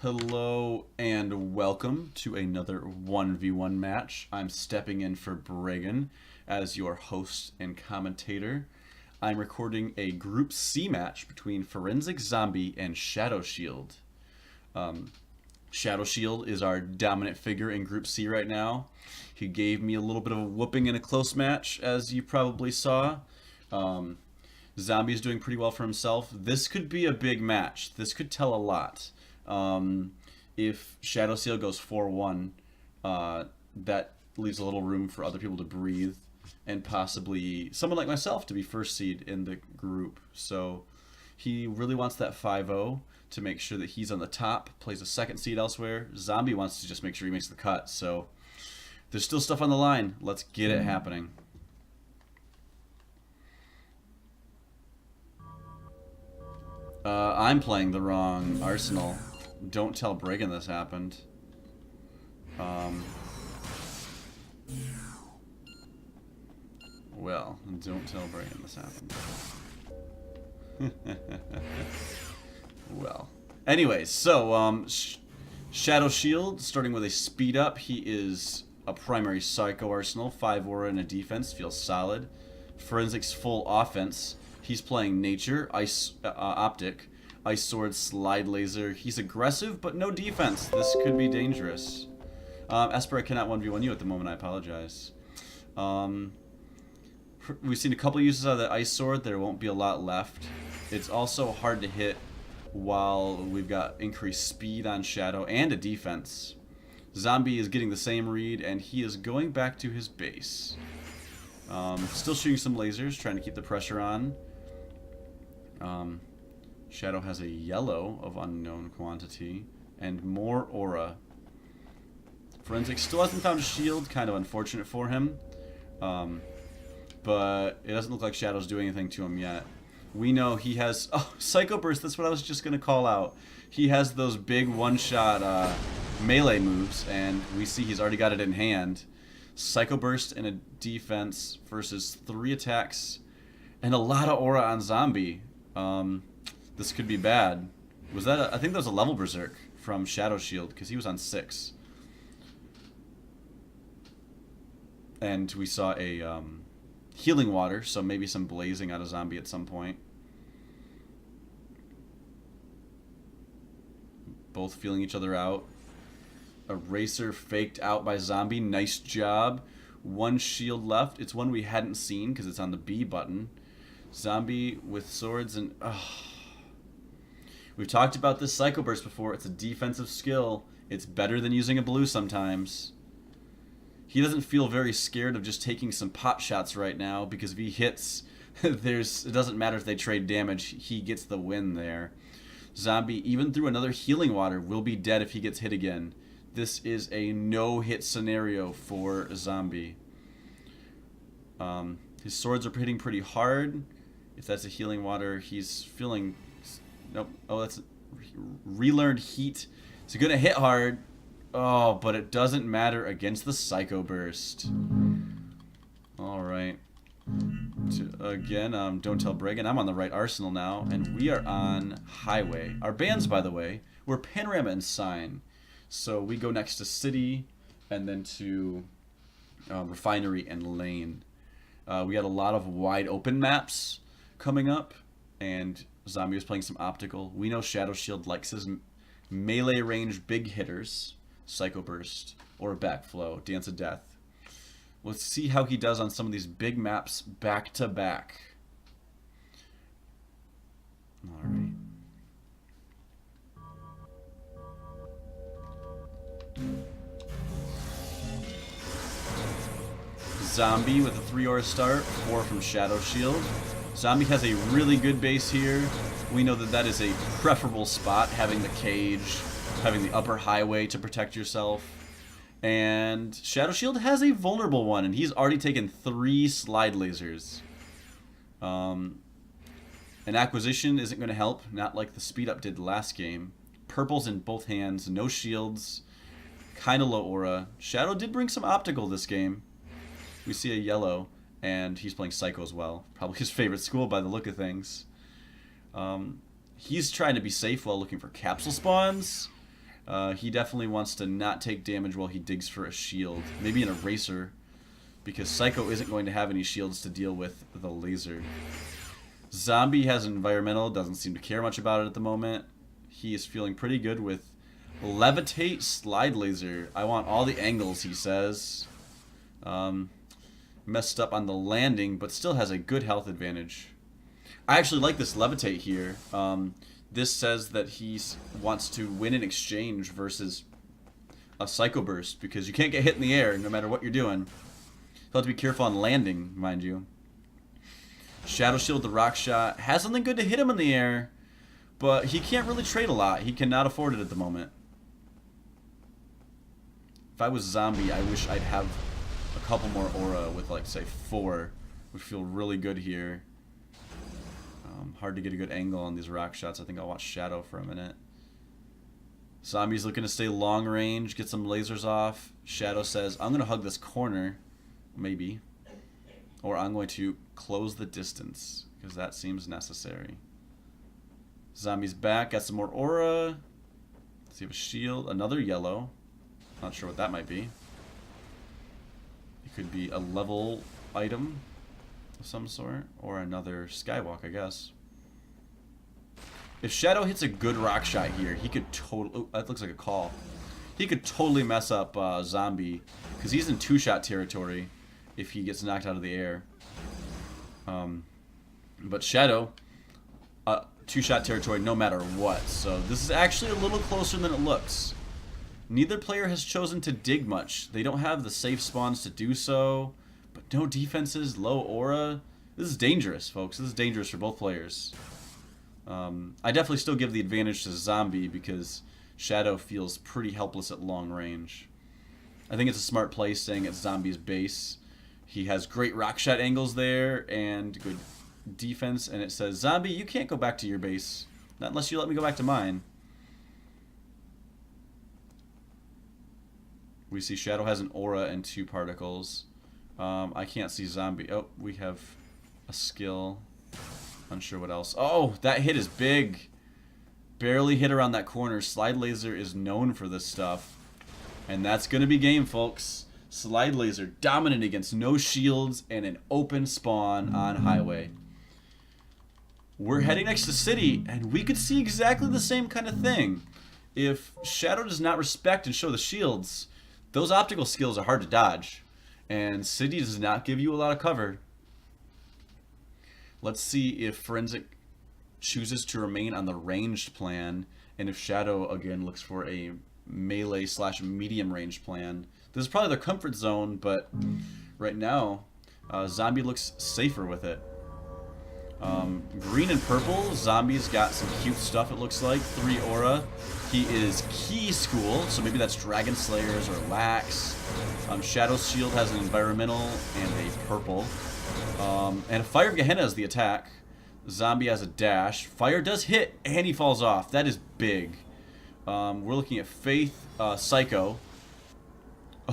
Hello and welcome to another 1v1 match. I'm stepping in for Bragan as your host and commentator. I'm recording a Group C match between Ferenczik Zombi and ShadowShield. ShadowShield is our dominant figure in Group C right now. He gave me a little bit of a whooping in a close match, as you probably saw. Zombie is doing pretty well for himself. This could be a big match. This could tell a lot. If ShadowShield goes 4-1, that leaves a little room for other people to breathe and possibly someone like myself to be first seed in the group. So he really wants that 5-0 to make sure that he's on the top, plays a second seed elsewhere. Zombie wants to just make sure he makes the cut. So there's still stuff on the line. Let's get it happening. I'm playing the wrong Arsenal. Don't tell Bragan this happened. Well, don't tell Bragan this happened. Well. Anyways, so, ShadowShield, starting with a speed up. He is a primary Psycho Arsenal. 5 aura and a defense. Feels solid. Ferenczyk's full offense. He's playing Nature, Ice, Optic, Ice Sword, Slide Laser. He's aggressive, but no defense. This could be dangerous. Esper, I cannot 1v1 you at the moment. I apologize. We've seen a couple uses of the Ice Sword. There won't be a lot left. It's also hard to hit while we've got increased speed on Shadow and a defense. Zombie is getting the same read, and he is going back to his base. Still shooting some lasers, trying to keep the pressure on. Shadow has a yellow of unknown quantity and more aura. Ferenczik still hasn't found a shield, kind of unfortunate for him. But it doesn't look like Shadow's doing anything to him yet. We know he has... Oh, Psycho Burst, that's what I was just going to call out. He has those big one-shot melee moves, and we see he's already got it in hand. Psycho Burst and a defense versus 3 attacks and a lot of aura on Zombie. This could be bad. Was that I think that was a level Berserk from ShadowShield because he was on 6. And we saw a healing water, so maybe some blazing out of Zombie at some point. Both feeling each other out. Eraser faked out by Zombie. Nice job. 1 shield left. It's one we hadn't seen because it's on the B button. Zombie with swords and... We've talked about this Psycho Burst before. It's a defensive skill. It's better than using a blue sometimes. He doesn't feel very scared of just taking some pot shots right now because if he hits, it doesn't matter if they trade damage. He gets the win there. Zombie, even through another healing water, will be dead if he gets hit again. This is a no-hit scenario for Zombie. His swords are hitting pretty hard. If that's a healing water, he's feeling... Nope. Oh, that's relearned heat. It's going to hit hard. Oh, but it doesn't matter against the Psycho Burst. Alright. Again, don't tell Bragan. I'm on the right Arsenal now, and we are on Highway. Our bands, by the way, were Panorama and Sign. So we go next to City, and then to Refinery and Lane. We got a lot of wide open maps coming up, and Zombie was playing some optical. We know ShadowShield likes his melee range big hitters, Psycho Burst, or Backflow, Dance of Death. Let's see how he does on some of these big maps back to back. Alright. Zombie with a 3 aura start, 4 from ShadowShield. Zombie has a really good base here. We know that that is a preferable spot, having the cage, having the upper highway to protect yourself. And ShadowShield has a vulnerable one, and he's already taken 3 slide lasers. An acquisition isn't going to help, not like the speed up did last game. Purple's in both hands, no shields, kind of low aura. Shadow did bring some optical this game. We see a yellow. And he's playing Psycho as well. Probably his favorite school by the look of things. He's trying to be safe while looking for capsule spawns. He definitely wants to not take damage while he digs for a shield. Maybe an eraser, because Psycho isn't going to have any shields to deal with the laser. Zombie has an environmental, doesn't seem to care much about it at the moment. He is feeling pretty good with Levitate, Slide Laser. I want all the angles, he says. Messed up on the landing, but still has a good health advantage. I actually like this Levitate here. This says that he wants to win an exchange versus a Psycho Burst, because you can't get hit in the air no matter what you're doing. You'll have to be careful on landing, mind you. ShadowShield, the Rock Shot, has something good to hit him in the air, but he can't really trade a lot. He cannot afford it at the moment. If I was Zombie, I wish I'd have a couple more aura with, like, say, 4. Would feel really good here. Hard to get a good angle on these rock shots. I think I'll watch Shadow for a minute. Zombie's looking to stay long range, get some lasers off. Shadow says, I'm going to hug this corner, maybe. Or I'm going to close the distance, because that seems necessary. Zombie's back, got some more aura. Does he have a shield? Another yellow. Not sure what that might be. It could be a level item of some sort, or another skywalk, I guess. If Shadow hits a good rock shot here, he could totally... Oh, that looks like a call. He could totally mess up Zombie, because he's in 2-shot territory if he gets knocked out of the air. But Shadow, 2-shot territory no matter what. So this is actually a little closer than it looks. Neither player has chosen to dig much. They don't have the safe spawns to do so. But no defenses, low aura. This is dangerous, folks. This is dangerous for both players. I definitely still give the advantage to Zombie because Shadow feels pretty helpless at long range. I think it's a smart play staying at Zombie's base. He has great rock shot angles there and good defense. And it says, Zombie, you can't go back to your base. Not unless you let me go back to mine. We see Shadow has an aura and 2 particles. I can't see Zombie. Oh, we have a skill. Unsure what else. Oh, that hit is big. Barely hit around that corner. Slide Laser is known for this stuff. And that's going to be game, folks. Slide Laser dominant against no shields and an open spawn on highway. We're heading next to City, and we could see exactly the same kind of thing. If Shadow does not respect and show the shields, those optical skills are hard to dodge. And City does not give you a lot of cover. Let's see if Ferenczik chooses to remain on the ranged plan, and if Shadow again looks for a melee / medium range plan. This is probably their comfort zone, but right now Zombie looks safer with it. Green and purple, Zombie's got some cute stuff, it looks like. 3 aura. He is Key School, so maybe that's Dragon Slayers or Lax. ShadowShield has an environmental and a purple. And Fire of Gehenna is the attack. Zombie has a dash. Fire does hit, and he falls off. That is big. We're looking at Faith, Psycho.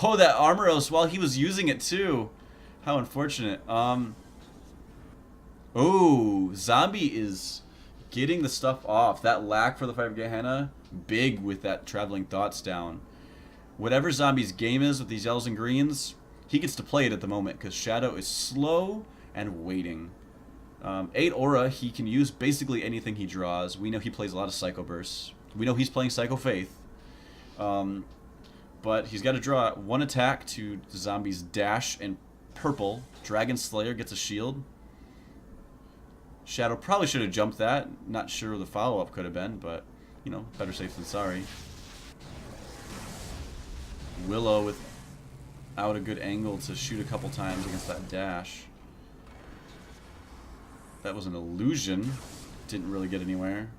Oh, that Armoros while he was using it too. How unfortunate. Oh, Zombie is getting the stuff off. That lack for the Fire of Gehenna, big with that Traveling Thoughts down. Whatever Zombie's game is with these yellows and greens, he gets to play it at the moment because Shadow is slow and waiting. 8 aura, he can use basically anything he draws. We know he plays a lot of Psycho Bursts. We know he's playing Psycho Faith. But he's got to draw 1 attack to Zombie's dash and purple. Dragon Slayer gets a shield. Shadow probably should have jumped that. Not sure the follow-up could have been, but, you know, better safe than sorry. Willow without a good angle to shoot a couple times against that dash. That was an illusion. Didn't really get anywhere.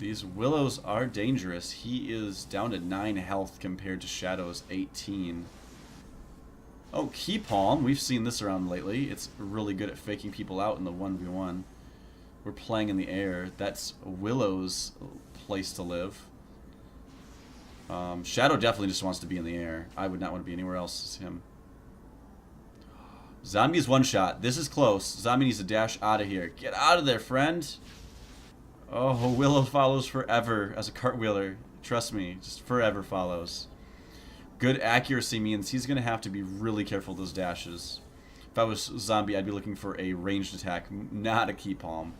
These Willows are dangerous. He is down to 9 health compared to Shadow's 18. Oh, Key Palm. We've seen this around lately. It's really good at faking people out in the 1v1. We're playing in the air. That's Willow's place to live. Shadow definitely just wants to be in the air. I would not want to be anywhere else as him. Zombie's 1 shot. This is close. Zombie needs to dash out of here. Get out of there, friend. Oh, Willow follows forever as a cartwheeler. Trust me, just forever follows. Good accuracy means he's going to have to be really careful with those dashes. If I was Zombie, I'd be looking for a ranged attack, not a key palm.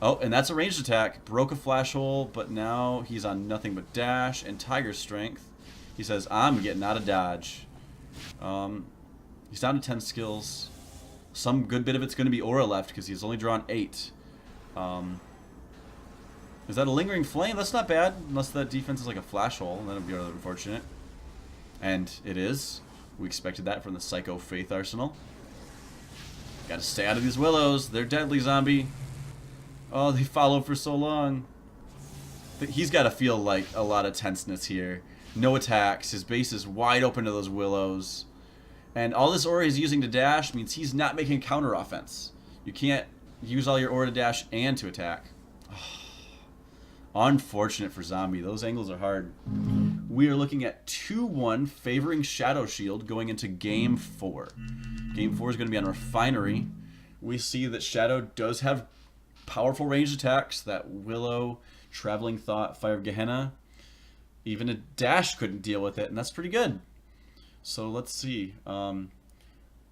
Oh, and that's a ranged attack. Broke a flash hole, but now he's on nothing but dash and tiger strength. He says, I'm getting out of dodge. He's down to 10 skills. Some good bit of it's going to be aura left because he's only drawn 8. Is that a lingering flame? That's not bad, unless that defense is like a flash hole. That would be rather unfortunate. And it is. We expected that from the Psycho Faith Arsenal. Gotta stay out of these willows. They're deadly, Zombie. Oh, they follow for so long. He's got to feel like a lot of tenseness here. No attacks. His base is wide open to those willows. And all this aura he's using to dash means he's not making counter offense. You can't use all your aura to dash and to attack. Unfortunate for Zombie. Those angles are hard. We are looking at 2-1 favoring ShadowShield going into Game 4. Game 4 is going to be on Refinery. We see that Shadow does have powerful ranged attacks. That Willow, Traveling Thought, Fire of Gehenna. Even a dash couldn't deal with it, and that's pretty good. So let's see.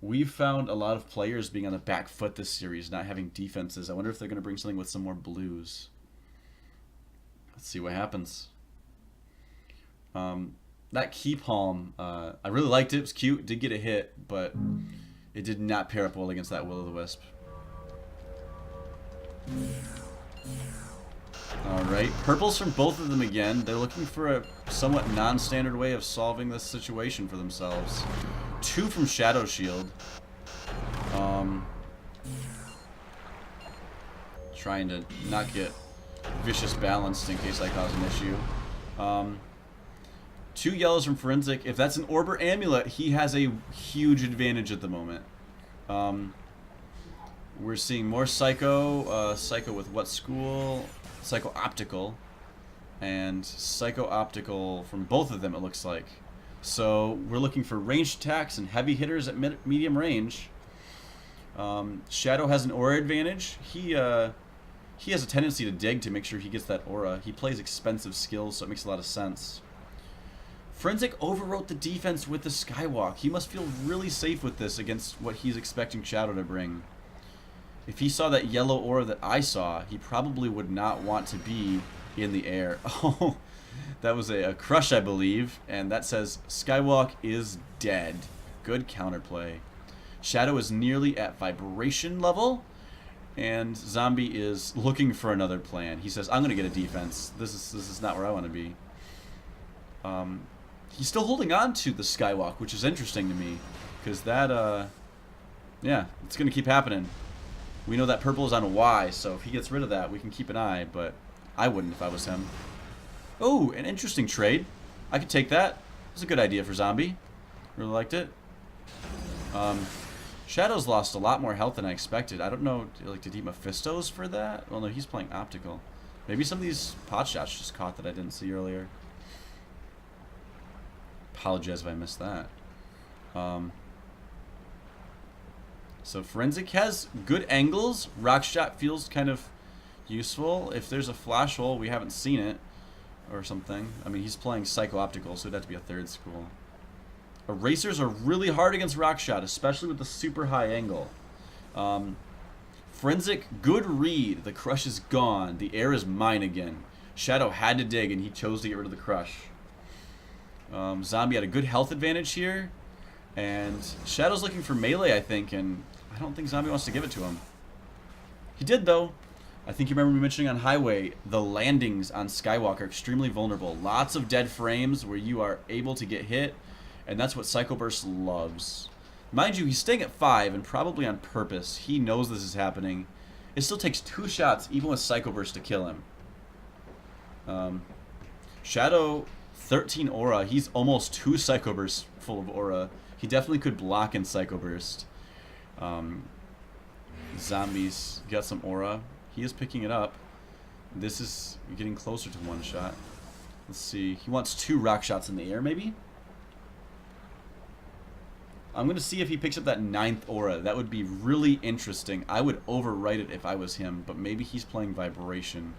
We've found a lot of players being on the back foot this series, not having defenses. I wonder if they're going to bring something with some more blues. Let's see what happens. That key palm, I really liked it. It was cute. It did get a hit, but it did not pair up well against that Will-o'-the-Wisp. Alright, purples from both of them again. They're looking for a somewhat non-standard way of solving this situation for themselves. 2 from ShadowShield. Trying to not get vicious balanced in case I cause an issue. 2 yellows from Ferenczik. If that's an orb or amulet, he has a huge advantage at the moment. We're seeing more Psycho. Psycho with what school? Psycho Optical. And Psycho Optical from both of them, it looks like. So we're looking for ranged attacks and heavy hitters at medium range. Shadow has an aura advantage. He has a tendency to dig to make sure he gets that aura. He plays expensive skills, so it makes a lot of sense. Ferenczik overwrote the defense with the Skywalk. He must feel really safe with this against what he's expecting Shadow to bring. If he saw that yellow aura that I saw, he probably would not want to be in the air. Oh, that was a crush, I believe, and that says Skywalk is dead. Good counterplay. Shadow is nearly at vibration level, and Zombie is looking for another plan. He says, I'm going to get a defense. This is not where I want to be. He's still holding on to the Skywalk, which is interesting to me, because that, yeah, it's going to keep happening. We know that purple is on a Y, so if he gets rid of that, we can keep an eye, but I wouldn't if I was him. Oh, an interesting trade. I could take that. It was a good idea for Zombie. Really liked it. Shadow's lost a lot more health than I expected. I don't know, like, did he Mephistos for that? Well, no, he's playing Optical. Maybe some of these pot shots just caught that I didn't see earlier. Apologize if I missed that. So Ferenczik has good angles. Rock shot feels kind of useful. If there's a flash hole, we haven't seen it or something. I mean, he's playing Psycho Optical, so it'd have to be a third school. Erasers are really hard against rock shot, especially with the super high angle. Ferenczik, good read. The crush is gone. The air is mine again. Shadow had to dig, and he chose to get rid of the crush. Zombie had a good health advantage here. And Shadow's looking for melee, I think, and I don't think Zombie wants to give it to him. He did, though. I think you remember me mentioning on Highway, the landings on Skywalk are extremely vulnerable. Lots of dead frames where you are able to get hit, and that's what Psycho Burst loves. Mind you, he's staying at 5, and probably on purpose. He knows this is happening. It still takes 2 shots, even with Psycho Burst, to kill him. Shadow, 13 aura. He's almost 2 Psycho Bursts full of aura. He definitely could block in Psycho Burst. Zombie's got some aura. He is picking it up. This is getting closer to 1 shot. Let's see. He wants 2 rock shots in the air, maybe? I'm going to see if he picks up that 9th aura. That would be really interesting. I would overwrite it if I was him, but maybe he's playing Vibration.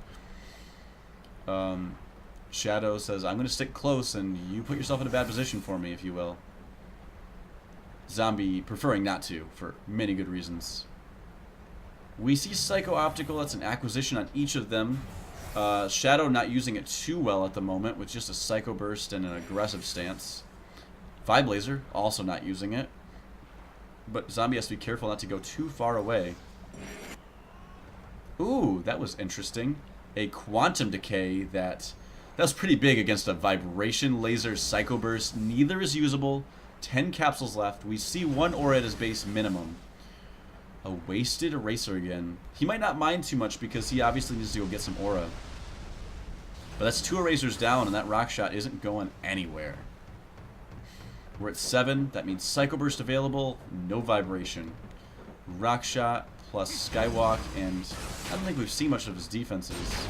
Shadow says, I'm going to stick close, and you put yourself in a bad position for me, if you will. Zombie preferring not to, for many good reasons. We see Psycho Optical. That's an acquisition on each of them. Shadow not using it too well at the moment, with just a Psycho Burst and an aggressive stance. Viblaser also not using it. But Zombie has to be careful not to go too far away. Ooh, that was interesting. A Quantum Decay that was pretty big against a Vibration Laser Psycho Burst. Neither is usable. 10 capsules left. We see 1 aura at his base minimum. A Wasted Eraser again. He might not mind too much because he obviously needs to go get some aura. But that's 2 erasers down, and that Rock Shot isn't going anywhere. We're at 7. That means Psycho Burst available. No Vibration. Rock Shot plus Skywalk, and I don't think we've seen much of his defenses.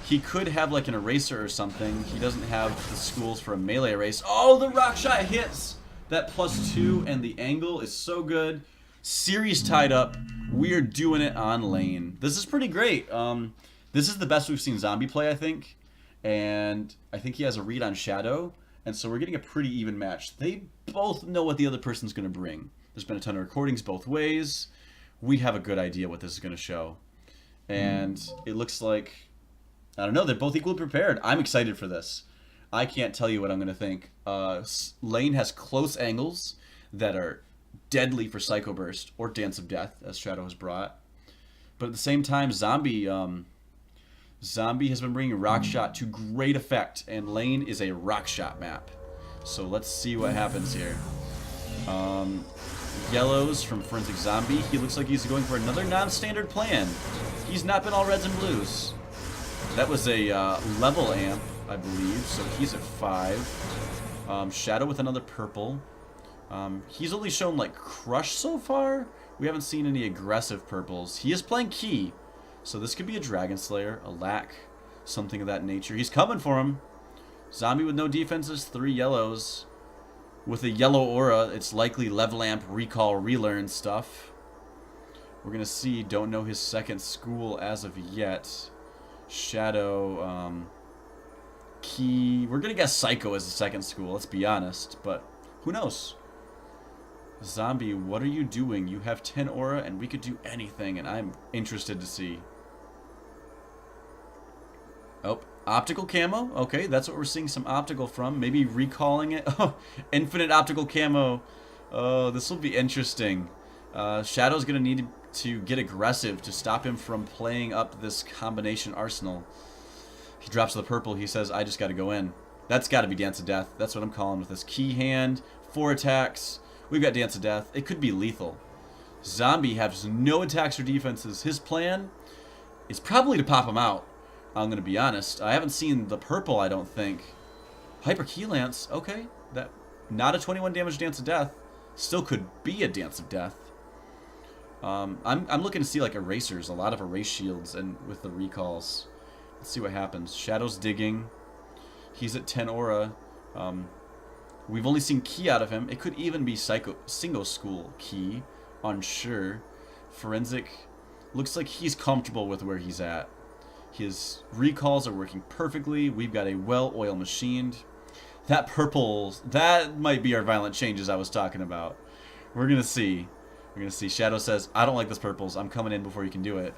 He could have like an eraser or something. He doesn't have the schools for a melee erase. Oh, the Rock Shot hits! That +2 and the angle is so good. Series tied up. We're doing it on lane. This is pretty great. This is the best we've seen Zombie play, I think. And I think he has a read on Shadow. And so we're getting a pretty even match. They both know what the other person's going to bring. There's been a ton of recordings both ways. We have a good idea what this is going to show. And it looks like, I don't know, they're both equally prepared. I'm excited for this. I can't tell you what I'm going to think. Lane has close angles that are deadly for Psycho Burst or Dance of Death, as Shadow has brought. But at the same time, Zombie has been bringing Rock Shot to great effect, and Lane is a Rock Shot map. So let's see what happens here. Yellows from Ferenczik Zombi. He looks like he's going for another non-standard plan. He's not been all reds and blues. That was a level amp, I believe, so he's at 5. Shadow with another purple. He's only shown like Crush so far. We haven't seen any aggressive purples. He is playing Key. So this could be a Dragon Slayer, a Lack, something of that nature. He's coming for him. Zombie with no defenses, 3 yellows. With a yellow aura, it's likely Level Amp, Recall, Relearn stuff. We're going to see, don't know his second school as of yet. Shadow, Key. We're going to guess Psycho as the second school, let's be honest. But who knows? Zombie, what are you doing? You have 10 aura and we could do anything, and I'm interested to see. Oh, optical camo. Okay, that's what we're seeing some optical from. Maybe recalling it. Oh, infinite optical camo. Oh, this will be interesting. Shadow's going to need to get aggressive to stop him from playing up this combination arsenal. He drops the purple. He says, I just got to go in. That's got to be Dance of Death. That's what I'm calling with this Key hand. 4 attacks. We've got Dance of Death. It could be lethal. Zombie has no attacks or defenses. His plan is probably to pop him out. I'm going to be honest. I haven't seen the purple, I don't think. Hyper Key Lance. Okay. That, not a 21 damage Dance of Death. Still could be a Dance of Death. I'm looking to see like erasers. A lot of erase shields and with the recalls. Let's see what happens. Shadow's digging. He's at 10 aura. We've only seen Key out of him. It could even be single school Key. Unsure. Ferenczik looks like he's comfortable with where he's at. His recalls are working perfectly. We've got a well-oiled machined. That purple, that might be our violent changes I was talking about. We're going to see. We're going to see. Shadow says, I don't like this purples. I'm coming in before you can do it.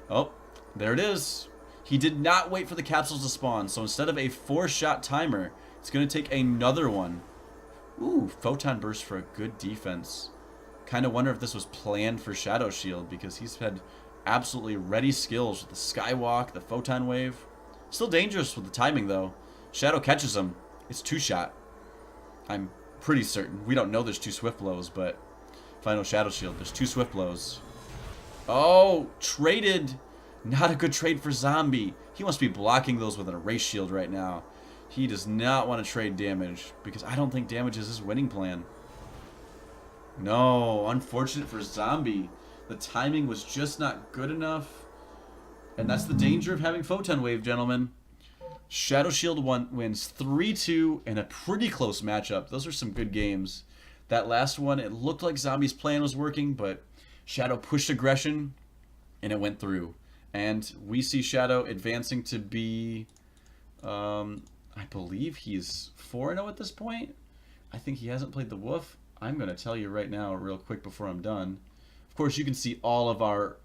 Oh, there it is. He did not wait for the capsules to spawn. So instead of a 4-shot timer, it's going to take another one. Ooh, Photon Burst for a good defense. Kind of wonder if this was planned for ShadowShield, because he's had absolutely ready skills with the Skywalk, the Photon Wave. Still dangerous with the timing, though. Shadow catches him. It's 2-shot. I'm pretty certain. We don't know there's 2 Swift Blows, but if I know ShadowShield, there's 2 Swift Blows. Oh, traded. Not a good trade for Zombie. He must be blocking those with an Erase Shield right now. He does not want to trade damage, because I don't think damage is his winning plan. No, unfortunate for Zombie. The timing was just not good enough. And that's the danger of having Photon Wave, gentlemen. ShadowShield wins 3-2 in a pretty close matchup. Those are some good games. That last one, it looked like Zombie's plan was working, but Shadow pushed aggression, and it went through. And we see Shadow advancing to be, I believe he's 4-0 at this point. I think he hasn't played the Wolf. I'm going to tell you right now real quick before I'm done. Of course, you can see all of our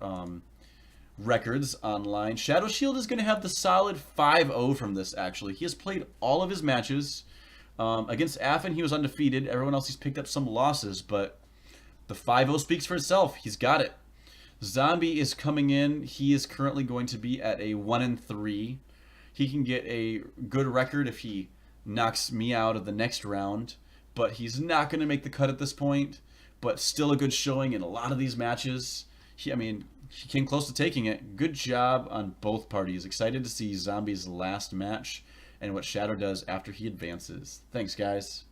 records online. ShadowShield is going to have the solid 5-0 from this, actually. He has played all of his matches. Against Affin, he was undefeated. Everyone else, he's picked up some losses, but the 5-0 speaks for itself. He's got it. Zombie is coming in. He is currently going to be at a 1-3. He can get a good record if he knocks me out of the next round, but he's not going to make the cut at this point. But still a good showing in a lot of these matches. He came close to taking it. Good job on both parties. Excited to see Zombie's last match and what Shadow does after he advances. Thanks, guys.